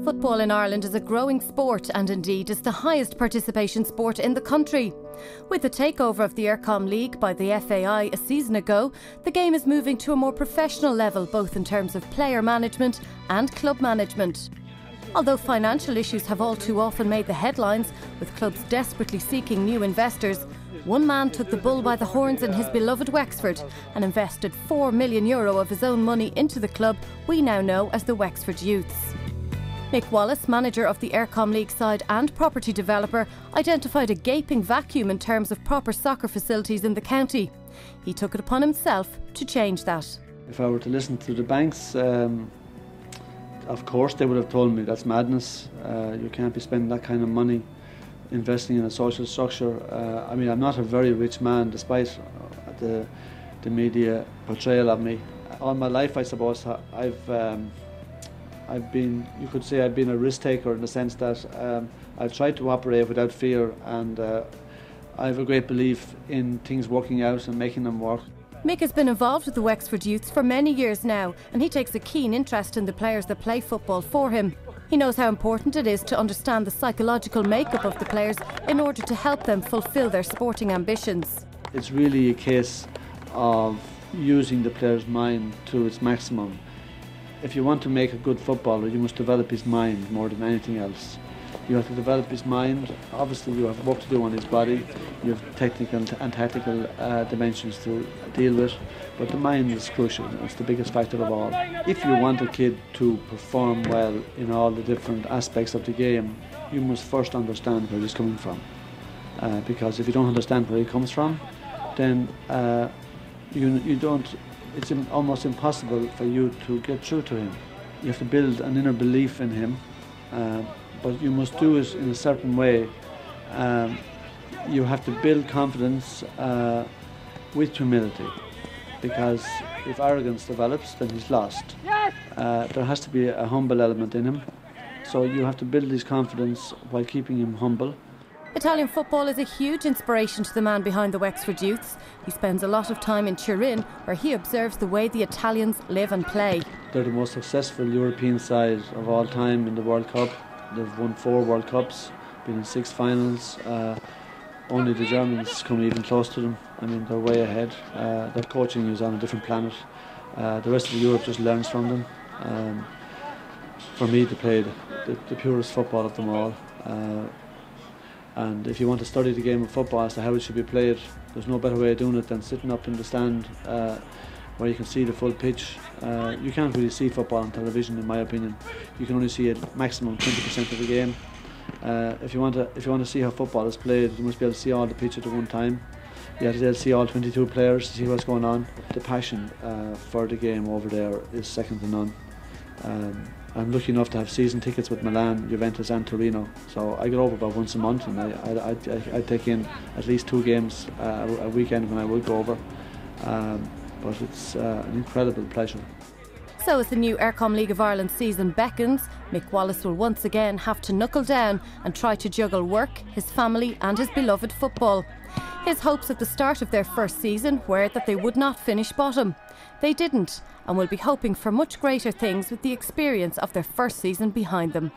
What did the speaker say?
Football in Ireland is a growing sport and indeed is the highest participation sport in the country. With the takeover of the Eircom League by the FAI a season ago, the game is moving to a more professional level both in terms of player management and club management. Although financial issues have all too often made the headlines, with clubs desperately seeking new investors, one man took the bull by the horns in his beloved Wexford and invested €4 million of his own money into the club we now know as the Wexford Youths. Mick Wallace, manager of the Eircom League side and property developer, identified a gaping vacuum in terms of proper soccer facilities in the county. He took it upon himself to change that. If I were to listen to the banks, of course they would have told me that's madness. You can't be spending that kind of money investing in a social structure. I mean, I'm not a very rich man, despite the media portrayal of me. All my life, I suppose, I've been, you could say I've been a risk taker in the sense that I've tried to operate without fear, and I have a great belief in things working out and making them work. Mick has been involved with the Wexford Youths for many years now, and he takes a keen interest in the players that play football for him. He knows how important it is to understand the psychological makeup of the players in order to help them fulfil their sporting ambitions. It's really a case of using the player's mind to its maximum. If you want to make a good footballer, you must develop his mind more than anything else. You have to develop his mind. Obviously you have work to do on his body, you have technical and tactical dimensions to deal with, but the mind is crucial. It's the biggest factor of all. If you want a kid to perform well in all the different aspects of the game, you must first understand where he's coming from. Because if you don't understand where he comes from, then it's almost impossible for you to get through to him. You have to build an inner belief in him, but you must do it in a certain way. You have to build confidence with humility, because if arrogance develops, then he's lost. There has to be a humble element in him, so you have to build his confidence while keeping him humble. Italian football is a huge inspiration to the man behind the Wexford Youths. He spends a lot of time in Turin, where he observes the way the Italians live and play. They're the most successful European side of all time in the World Cup. They've won 4 World Cups, been in 6 finals. Only the Germans come even close to them. I mean, they're way ahead. Their coaching is on a different planet. The rest of Europe just learns from them. For me, they played the purest football of them all. And if you want to study the game of football as to how it should be played, there's no better way of doing it than sitting up in the stand where you can see the full pitch. You can't really see football on television, in my opinion. You can only see it maximum 20% of the game. If you want to see how football is played, you must be able to see all the pitch at one time. You have to be able to see all 22 players to see what's going on. The passion for the game over there is second to none. I'm lucky enough to have season tickets with Milan, Juventus and Torino, so I get over about once a month, and I take in at least 2 games a weekend when I would go over, but it's an incredible pleasure. So as the new Eircom League of Ireland season beckons, Mick Wallace will once again have to knuckle down and try to juggle work, his family and his beloved football. His hopes at the start of their first season were that they would not finish bottom. They didn't, and will be hoping for much greater things with the experience of their first season behind them.